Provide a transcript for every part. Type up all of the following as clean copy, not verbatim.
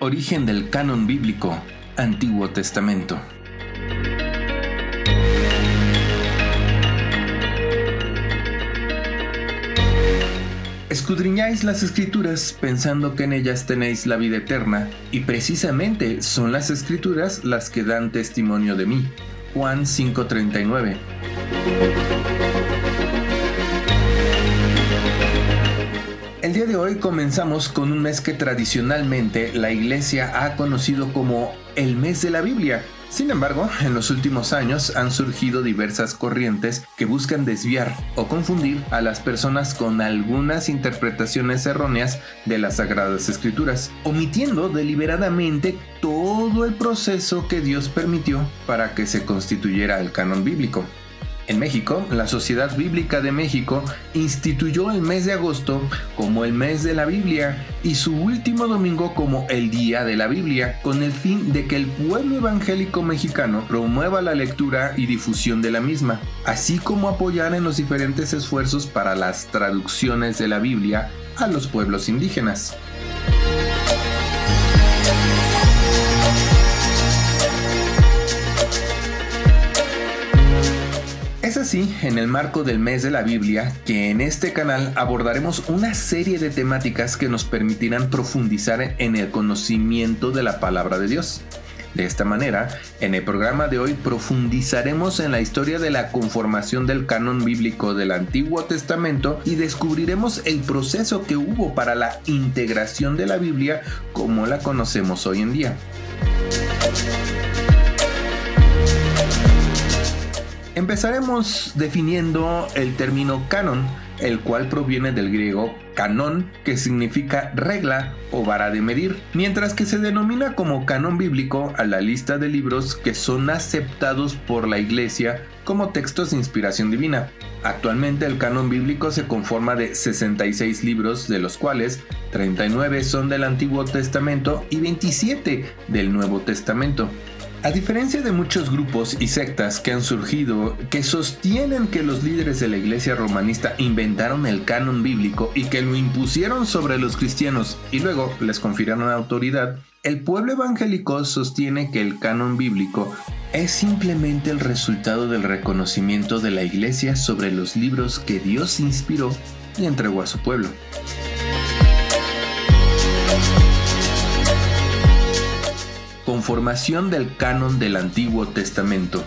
Origen del canon bíblico, Antiguo Testamento. Escudriñáis las Escrituras pensando que en ellas tenéis la vida eterna, y precisamente son las Escrituras las que dan testimonio de mí. Juan 5:39. El día de hoy comenzamos con un mes que tradicionalmente la Iglesia ha conocido como el mes de la Biblia. Sin embargo, en los últimos años han surgido diversas corrientes que buscan desviar o confundir a las personas con algunas interpretaciones erróneas de las Sagradas Escrituras, omitiendo deliberadamente todo el proceso que Dios permitió para que se constituyera el canon bíblico. En México, la Sociedad Bíblica de México instituyó el mes de agosto como el mes de la Biblia y su último domingo como el Día de la Biblia, con el fin de que el pueblo evangélico mexicano promueva la lectura y difusión de la misma, así como apoyar en los diferentes esfuerzos para las traducciones de la Biblia a los pueblos indígenas. Es así, en el marco del mes de la Biblia, que en este canal abordaremos una serie de temáticas que nos permitirán profundizar en el conocimiento de la palabra de Dios. De esta manera, en el programa de hoy profundizaremos en la historia de la conformación del canon bíblico del Antiguo Testamento y descubriremos el proceso que hubo para la integración de la Biblia como la conocemos hoy en día. Empezaremos definiendo el término canon, el cual proviene del griego canon, que significa regla o vara de medir, mientras que se denomina como canon bíblico a la lista de libros que son aceptados por la Iglesia como textos de inspiración divina. Actualmente el canon bíblico se conforma de 66 libros, de los cuales 39 son del Antiguo Testamento y 27 del Nuevo Testamento. A diferencia de muchos grupos y sectas que han surgido que sostienen que los líderes de la Iglesia romanista inventaron el canon bíblico y que lo impusieron sobre los cristianos y luego les confirieron autoridad, el pueblo evangélico sostiene que el canon bíblico es simplemente el resultado del reconocimiento de la Iglesia sobre los libros que Dios inspiró y entregó a su pueblo. Conformación del canon del Antiguo Testamento.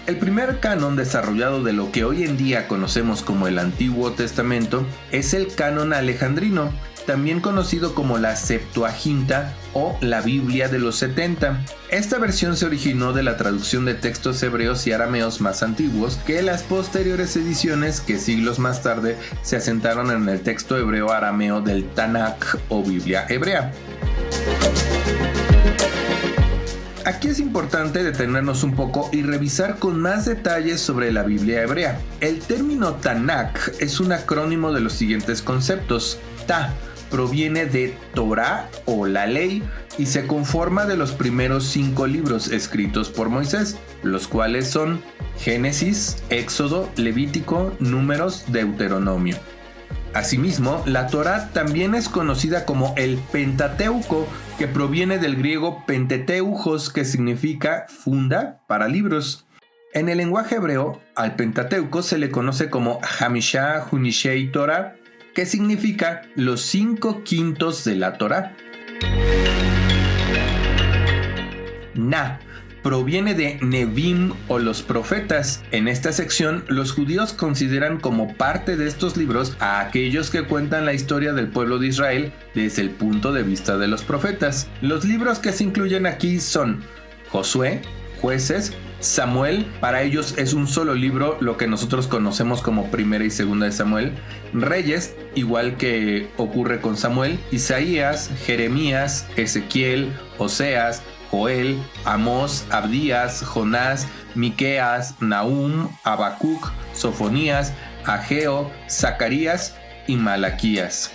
El primer canon desarrollado de lo que hoy en día conocemos como el Antiguo Testamento es el canon alejandrino, también conocido como la Septuaginta o la Biblia de los 70. Esta versión se originó de la traducción de textos hebreos y arameos más antiguos que las posteriores ediciones que siglos más tarde se asentaron en el texto hebreo arameo del Tanakh o Biblia hebrea. Aquí es importante detenernos un poco y revisar con más detalles sobre la Biblia hebrea. El término Tanakh es un acrónimo de los siguientes conceptos. Ta proviene de Torah o la ley y se conforma de los primeros 5 libros escritos por Moisés, los cuales son Génesis, Éxodo, Levítico, Números, Deuteronomio. Asimismo, la Torá también es conocida como el Pentateuco, que proviene del griego penteteuchos, que significa funda para libros. En el lenguaje hebreo, al Pentateuco se le conoce como Hamishá Hunishei Torah, que significa los 5 quintos de la Torá. Na proviene de Nevim o los profetas. En esta sección, los judíos consideran como parte de estos libros a aquellos que cuentan la historia del pueblo de Israel desde el punto de vista de los profetas. Los libros que se incluyen aquí son Josué, Jueces, Samuel, para ellos es un solo libro, lo que nosotros conocemos como Primera y Segunda de Samuel, Reyes, igual que ocurre con Samuel, Isaías, Jeremías, Ezequiel, Oseas, Joel, Amós, Abdías, Jonás, Miqueas, Nahum, Habacuc, Sofonías, Ageo, Zacarías y Malaquías.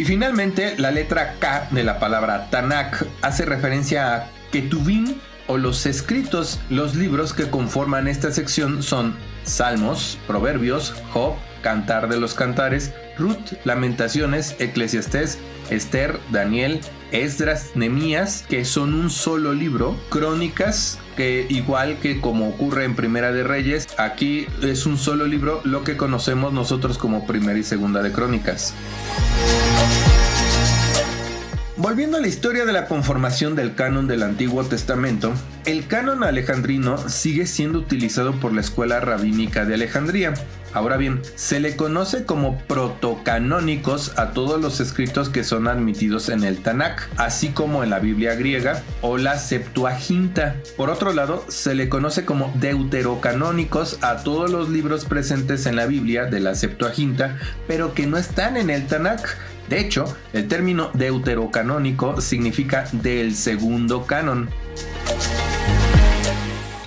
Y finalmente, la letra K de la palabra Tanakh hace referencia a Ketuvim o los escritos. Los libros que conforman esta sección son Salmos, Proverbios, Job, Cantar de los Cantares, Ruth, Lamentaciones, Eclesiastés, Esther, Daniel, Esdras, Nehemías, que son un solo libro, Crónicas, que igual que como ocurre en Primera de Reyes, aquí es un solo libro, lo que conocemos nosotros como Primera y Segunda de Crónicas. Volviendo a la historia de la conformación del canon del Antiguo Testamento, el canon alejandrino sigue siendo utilizado por la escuela rabínica de Alejandría. Ahora bien, se le conoce como protocanónicos a todos los escritos que son admitidos en el Tanakh, así como en la Biblia griega o la Septuaginta. Por otro lado, se le conoce como deuterocanónicos a todos los libros presentes en la Biblia de la Septuaginta, pero que no están en el Tanakh. De hecho, el término deuterocanónico significa del segundo canon.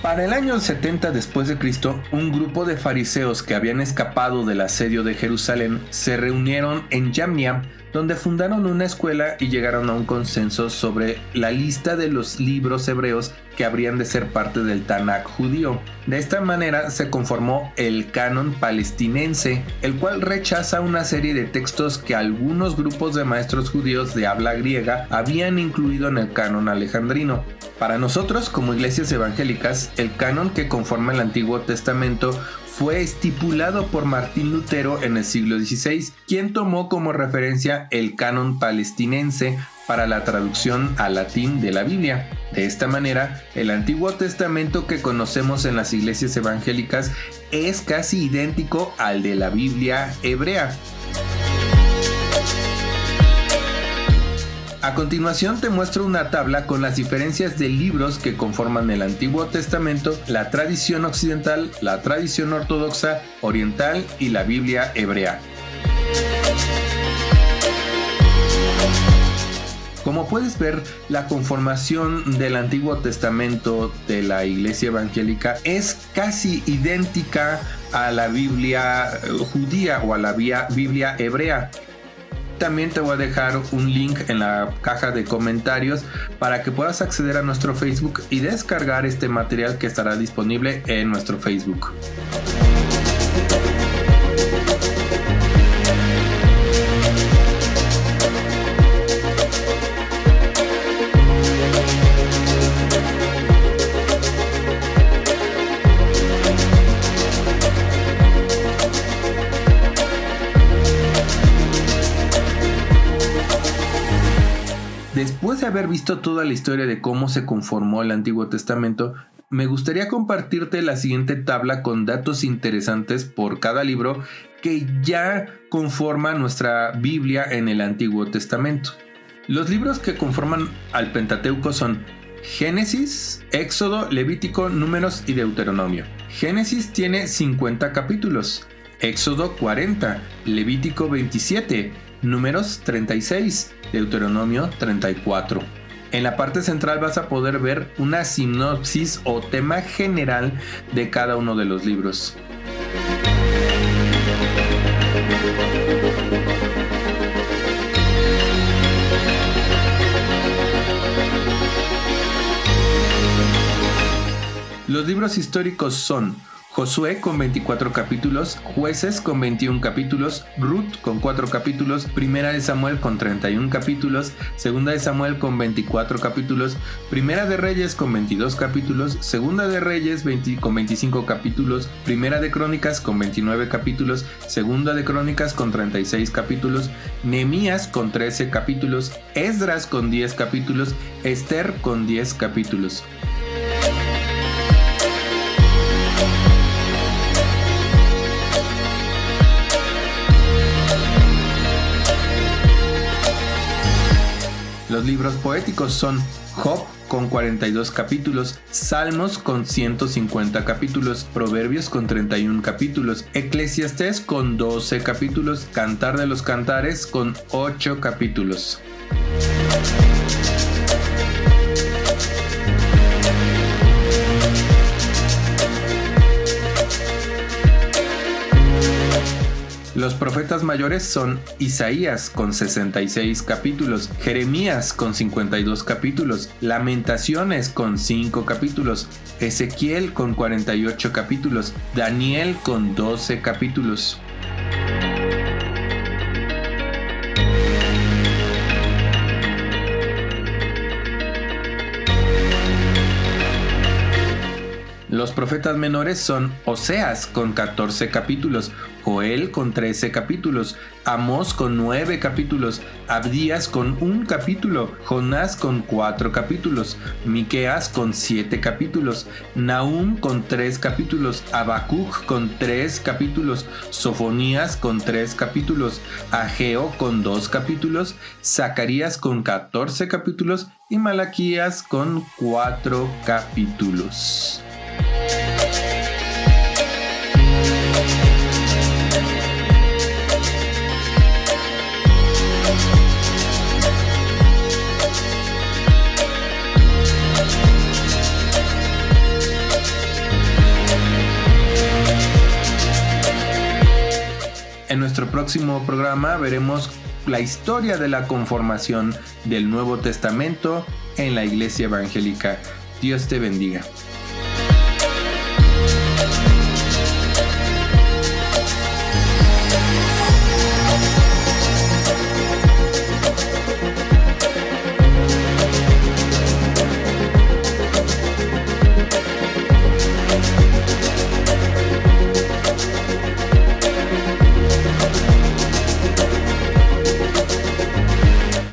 Para el año 70 después de Cristo, un grupo de fariseos que habían escapado del asedio de Jerusalén se reunieron en Yamnia, donde fundaron una escuela y llegaron a un consenso sobre la lista de los libros hebreos que habrían de ser parte del Tanakh judío. De esta manera se conformó el canon palestinense, el cual rechaza una serie de textos que algunos grupos de maestros judíos de habla griega habían incluido en el canon alejandrino. Para nosotros, como iglesias evangélicas, el canon que conforma el Antiguo Testamento fue estipulado por Martín Lutero en el siglo XVI, quien tomó como referencia el canon palestinense para la traducción al latín de la Biblia. De esta manera, el Antiguo Testamento que conocemos en las iglesias evangélicas es casi idéntico al de la Biblia hebrea. A continuación te muestro una tabla con las diferencias de libros que conforman el Antiguo Testamento, la tradición occidental, la tradición ortodoxa, oriental y la Biblia hebrea. Como puedes ver, la conformación del Antiguo Testamento de la Iglesia Evangélica es casi idéntica a la Biblia judía o a la Biblia hebrea. También te voy a dejar un link en la caja de comentarios para que puedas acceder a nuestro Facebook y descargar este material que estará disponible en nuestro Facebook. Después de haber visto toda la historia de cómo se conformó el Antiguo Testamento, me gustaría compartirte la siguiente tabla con datos interesantes por cada libro que ya conforma nuestra Biblia en el Antiguo Testamento. Los libros que conforman al Pentateuco son Génesis, Éxodo, Levítico, Números y Deuteronomio. Génesis tiene 50 capítulos, Éxodo 40, Levítico 27, Números 36, Deuteronomio 34. En la parte central vas a poder ver una sinopsis o tema general de cada uno de los libros. Los libros históricos son Josué con 24 capítulos, Jueces con 21 capítulos, Ruth con 4 capítulos, Primera de Samuel con 31 capítulos, Segunda de Samuel con 24 capítulos, Primera de Reyes con 22 capítulos, Segunda de Reyes con 25 capítulos, Primera de Crónicas con 29 capítulos, Segunda de Crónicas con 36 capítulos, Nehemías con 13 capítulos, Esdras con 10 capítulos, Esther con 10 capítulos. Los libros poéticos son Job con 42 capítulos, Salmos con 150 capítulos, Proverbios con 31 capítulos, Eclesiastés con 12 capítulos, Cantar de los Cantares con 8 capítulos. Los profetas mayores son Isaías con 66 capítulos, Jeremías con 52 capítulos, Lamentaciones con 5 capítulos, Ezequiel con 48 capítulos, Daniel con 12 capítulos. Los profetas menores son Oseas con 14 capítulos, Joel con 13 capítulos, Amós con 9 capítulos, Abdías con 1 capítulo, Jonás con 4 capítulos, Miqueas con 7 capítulos, Nahum con 3 capítulos, Habacuc con 3 capítulos, Sofonías con 3 capítulos, Ageo con 2 capítulos, Zacarías con 14 capítulos y Malaquías con 4 capítulos. En nuestro próximo programa veremos la historia de la conformación del Nuevo Testamento en la Iglesia Evangélica. Dios te bendiga.